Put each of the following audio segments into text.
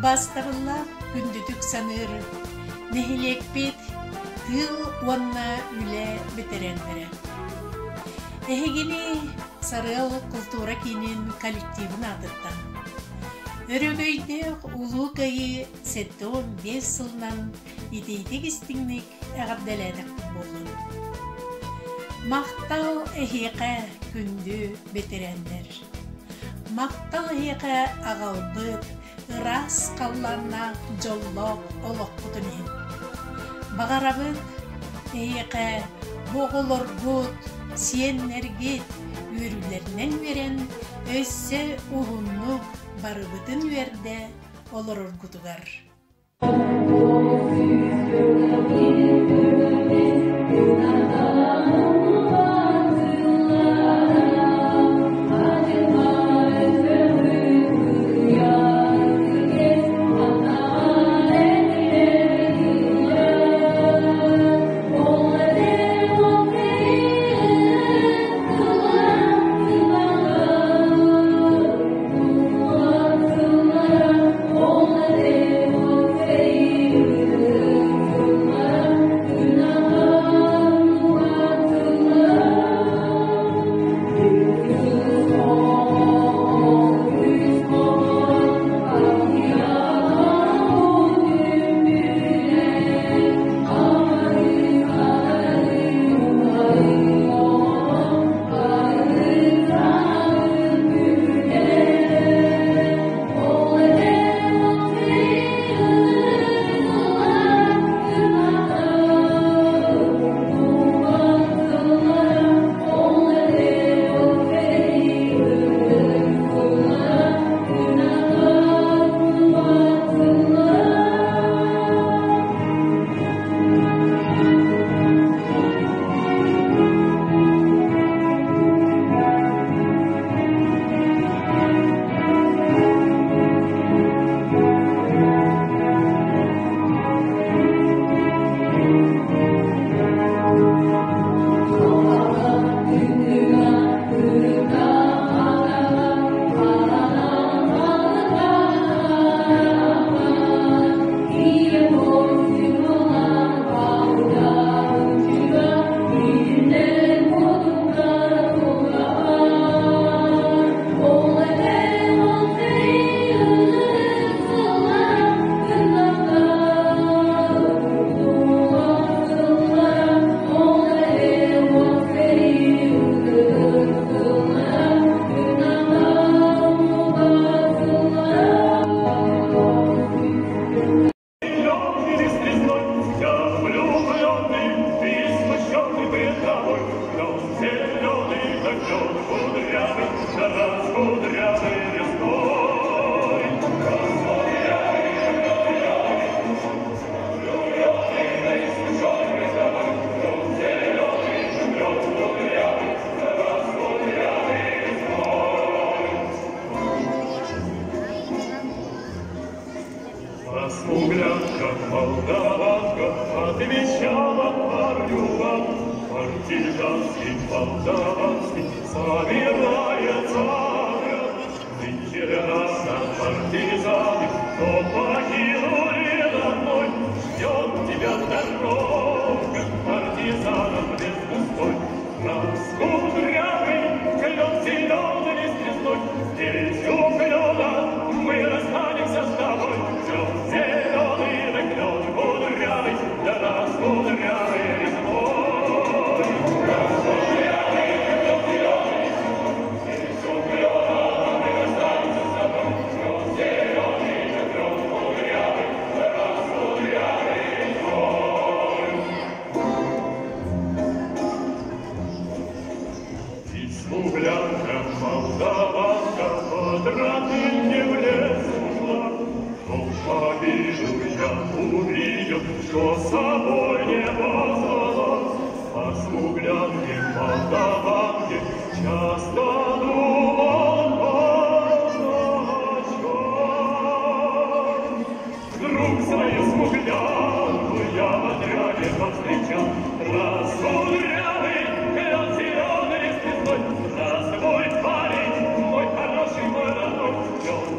Бастарыла күндүтүк саныр, нехилекпет тыл уанна үле бетерендере. Эхегини Сарыл культура кинин коллективын атыттан. Өрөгөйде улуу кайы 7-15 сылнан итейтек истиңник әғабдәләдік болын. Мақтал эхеқә күнді бетерендер. Мақтал эхеқә ағалбыт, ырас қалларына жоллоқ олық бұтынен. Бағарабыт эхеқә боғылыр бұт, сиеннергет өрілерінен верен өссе ұғыннық барыбытын верде олорор кутугар.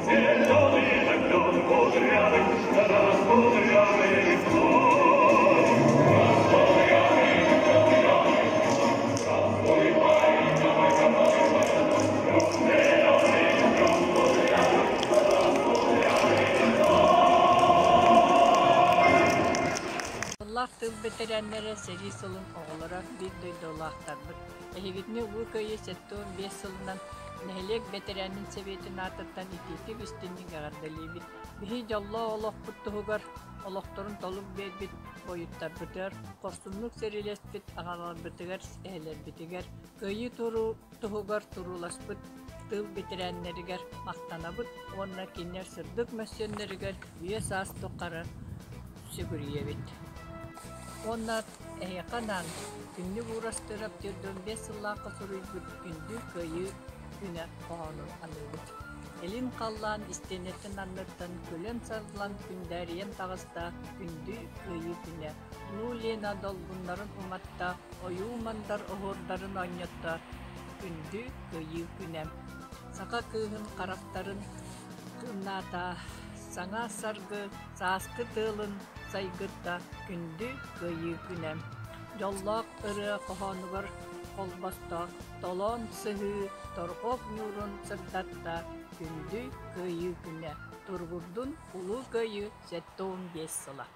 Зеленый, как лед, tıl beterenlere seri sılın oğularak bir duyduğulahtarlık. Ehigitni bu köyü settuğun 5 sılından nehelek beterenin seviyetin atattan ititik üstünlük ağardalibit. Bihi jalla olaq puttuhugar, olaqtorun toluk berbit boyuttar biter, kostumluk serilespit ağalar bitiger, ehler bitiger, köyü turu tuhugar turulaspıt, tıl bitirenleriger maqtanabıt, onna kinler sırdık mösyönleriger, üye saas toqara sügüriyebit. Onlar kanan günlük uğraştırıp dördün 5 yıllığa soruybut gündü köyü güne koğanın anıbıt. Elin kallan istenetin anlatan kölem sarılan günderiyen tağısta gündü köyü güne. Lulena dolgunların umatta, oyumandar ohorların anyatta gündü köyü güne. Saka köyün karaftarın tırnata, sana sargı, saskı tığılın saygıtta gündü köyü günem. Yollak ırı kohanıgar kolbasta, dolon sıhı, torqop nurun sırdatta gündü köyü güne. Turgurdun ulu köyü settoğun 5 sıla.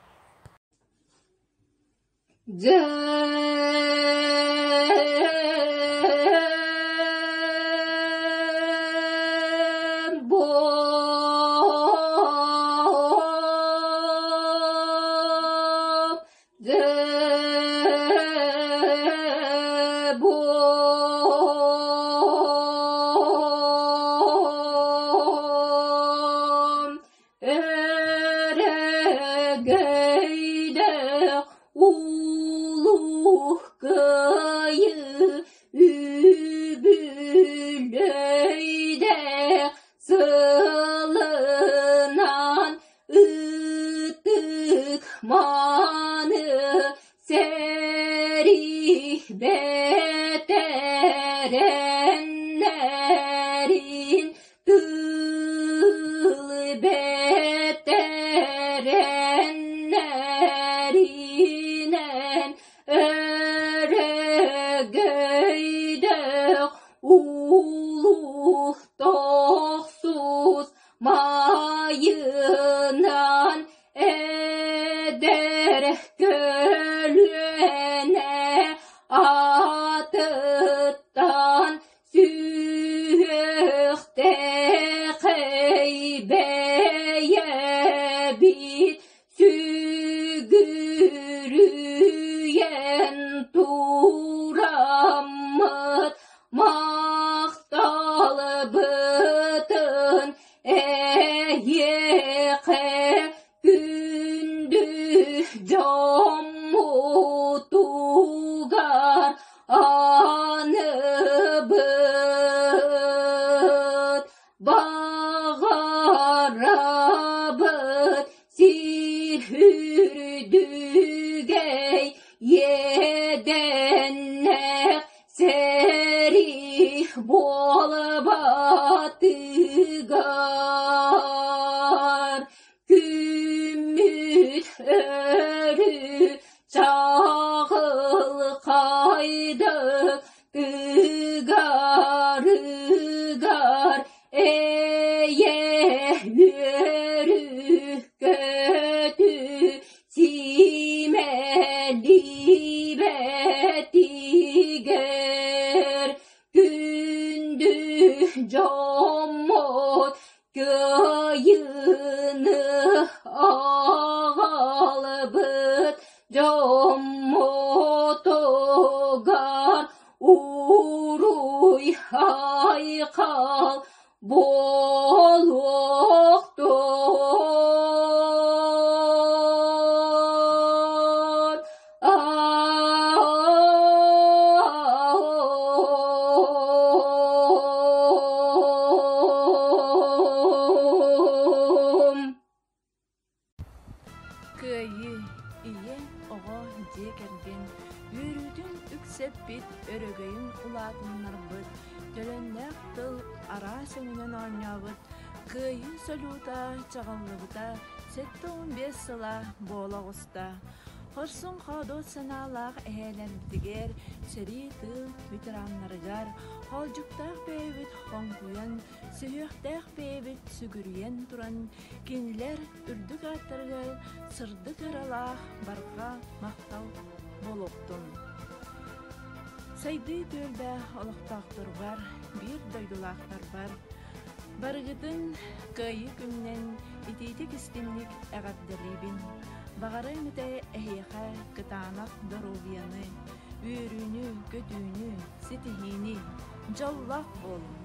Хорсун ходо саналах эхелемдигер сери тыл ветераннарыгар холжуктах бэбит хонгуян сүйөктэх бэбит сүгүрүен туран кинилер үрдүк аттарыгар сырдык аралах барга мактал болохтун. Сайды төлбә олықтақтыр бар, бір дойдулақтар бар. Барғытын кайы күннен итейті кістемлік әғаддалибін. Бағары мүті әйеқа кытанақ доровияны, үйріні, көтүйіні, сетихini, жоллақ болын.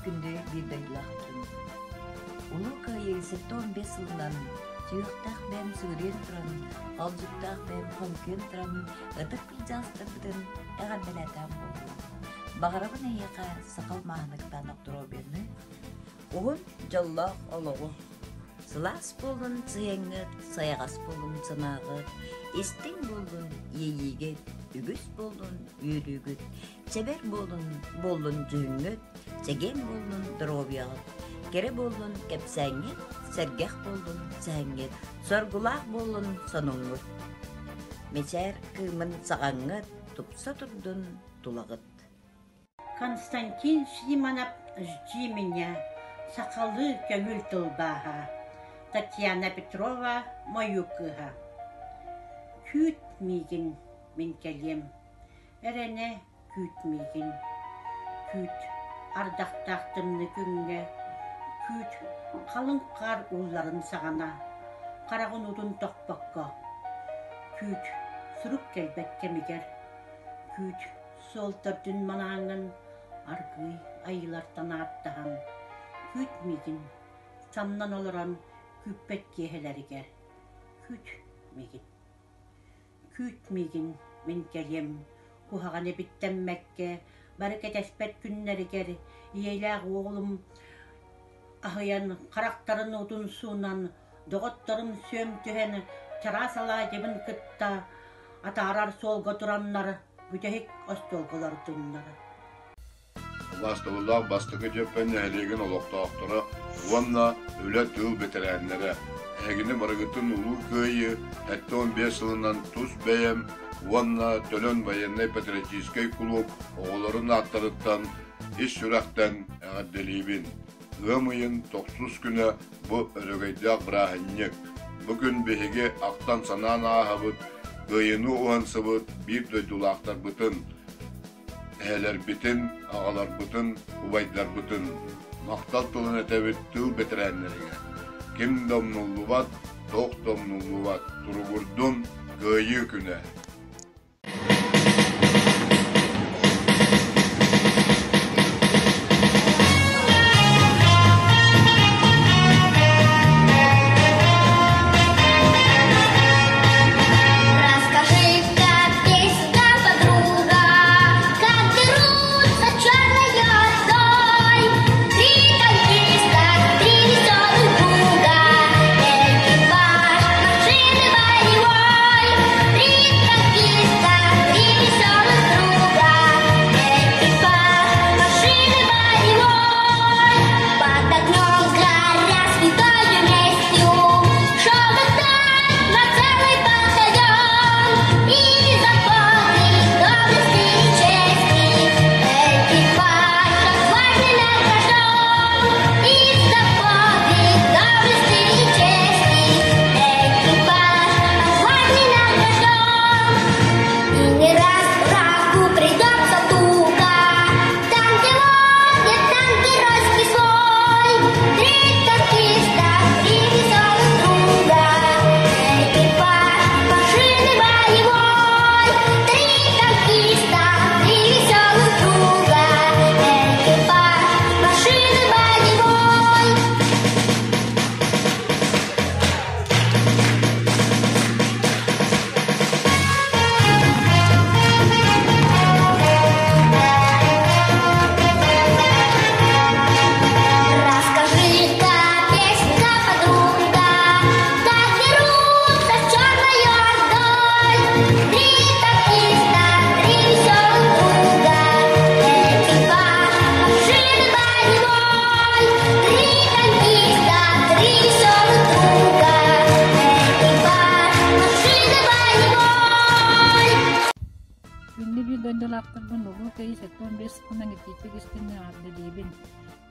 Günde bir dayılaktın. Ulu kayı 15 yılından Tüyüktağ ben sürüyen turan, alcıktağ ben konken turan, ıtık kılcağızdır bıdın, eğer beleten oldu. Bağırabın eyeka sakal mağınıktan okturu berni. Oğun jallaq oloğu. Sılas bolun sıyengit, sayağas bolun sınağıt, estin bolun yeyiget, ügüs bolun yürügüt, çeber bolun cüngüt, çegen bolun droviyat, kere bolun kepsengit, sergeh bolun sengit, sorgulaq bolun sonungut. Meçer kımın sağangıt, tupsa turdun tulağıt. Konstantin Slimanov жди меня, сақалы көңіл тұлбаға, Татьяна Петрова мою кыға. Күт мейгін мен кәлем, әрәне күт мейгін, күт ардақтақтымны күнге, күт қалың қар ұлларын сағана, қарағын ұдын тоқпаққа, күт сұрық кәлбәк кәмегер, күт Солтардын манаңын аргы айылартан аттаһан күтмигин самнан олоран күппет киһелеригер күтмигин мен келем кухаганы биттеммекке барыкет эспет күннеригер иеләг оğlum ахыян карактарын утун суунан доготторум сөм түһен чарасала дебин кытта атарар солго тураннар бүтехик остолголар туннары. Бастылылар бастығы жеппен әлеген олықтақтыры, онна өлі тыл бетерәнлері. Әгіні барығытын ұлы көйі, әтті 15 жылынан тұз бәйім, онна төлін военный патриотический клуб оғыларын аттарыттан, еш сүрақтан әғадделейбін. Ғымайын 90 күні бұ өрігейдіғ бірағыннек. Бүгін бейге ақтан санан ағабыт, ғыйыны оғансыбыт, бір дөйдулақтар бұтын. Әлер бітін, ағалар бұтын, ұбайдар бұтын. Мақтал тұлын әтәбіт тұл бетірәнлеріге. Кім домнулу бат, тоқ домнулу бат. Тұрғырдың ғыйы күні.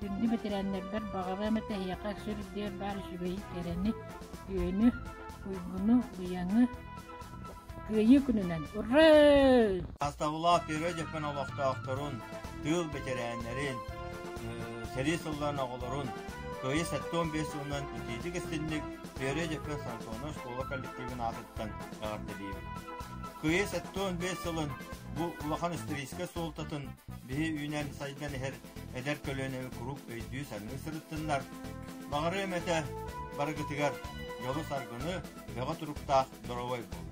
Күнді бітірәнлердер бағарамы тәйяқа сүрдер бар жүбейі керені үйені, ұйғыны, ұяңы, күйі күнінен. Урра! Астағылар пере жепен олақты ақтырын, тыл бітірәнлерін, сәрі сылларын ағыларын, күйі 15 жылынан итейді кестіндік пере жепен санкционы школа коллективін атыттан ғардылейбін. Күйі 15 жылын бұл ұлақан историйске солтатын бейі үйінен сайдан әдер көлөневи круп өйдүү сарны сырыттындар. Бағары әмәті барғытығар жолы сарғыны беға тұруқтақ дұровай бұл.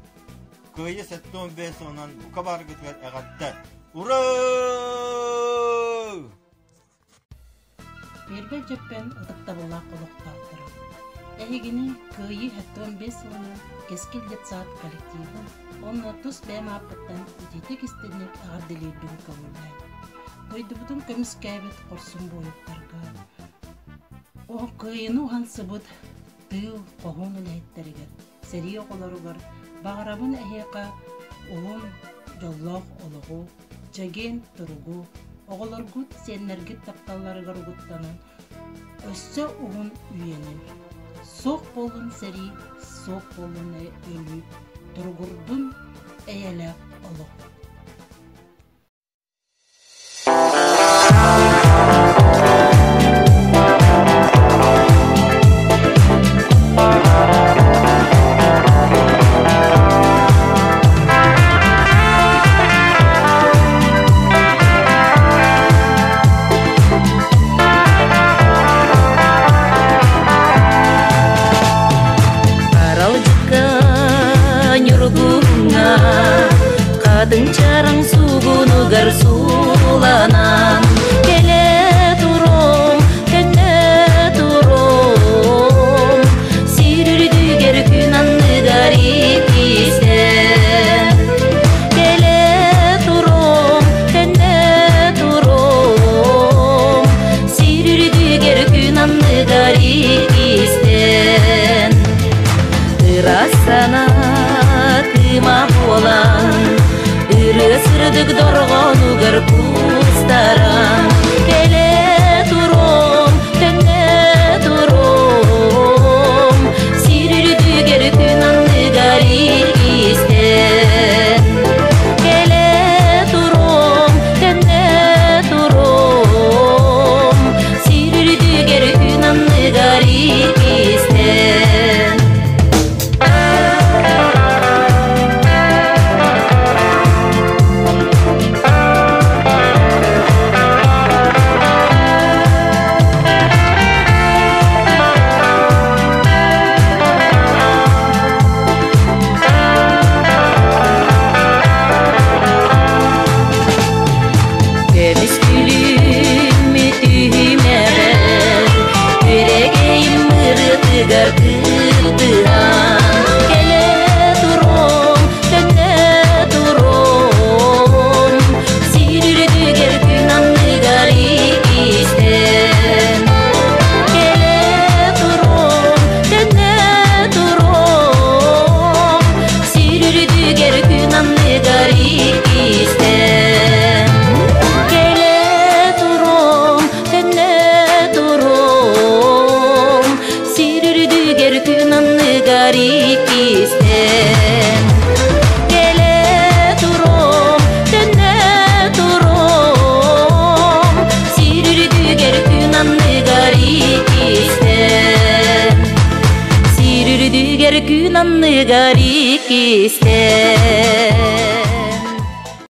Күйі 15 жылынан бұқа барғытығар әғатты. Ура! Бербе жеппен ұдықтабылла қолықтақтыры. Әйгіні күйі 15 жылынан кескел детсат коллективі, онна тұс бәм апыттан үтетек істедінек ағарделердің көңілі. Ойдыбытын көміс кәбет қорсын бойыптарға. О күйіні оғансы бұд тыл қоғын үләйттәрігер. Сәрі оғыларығыр, бағарабын әйеқа оғын жоллақ олығы, жаген тұрығы, оғыларғыт сенлергіт тақталарығыр ғыттанын, өссі оғын үйенін. Соқ болын сәрі, соқ болын өлі, тұрғырдың әйеләк олығы. Атын чарың сугунугар суланан келе турум тenne турум сирүрдүгер күн анныгар икистен келе турум тenne турум сирүрдүгер күн анныгар икистен ырасана тыма болан ырысырдык доргонугар кустаран келе турум тenne турум сирүрдүгер күн анныгар икистен келе турум тenne турум сирүрдүгер күн анныгар икистен Sirürdüger gün anlıgar ikisten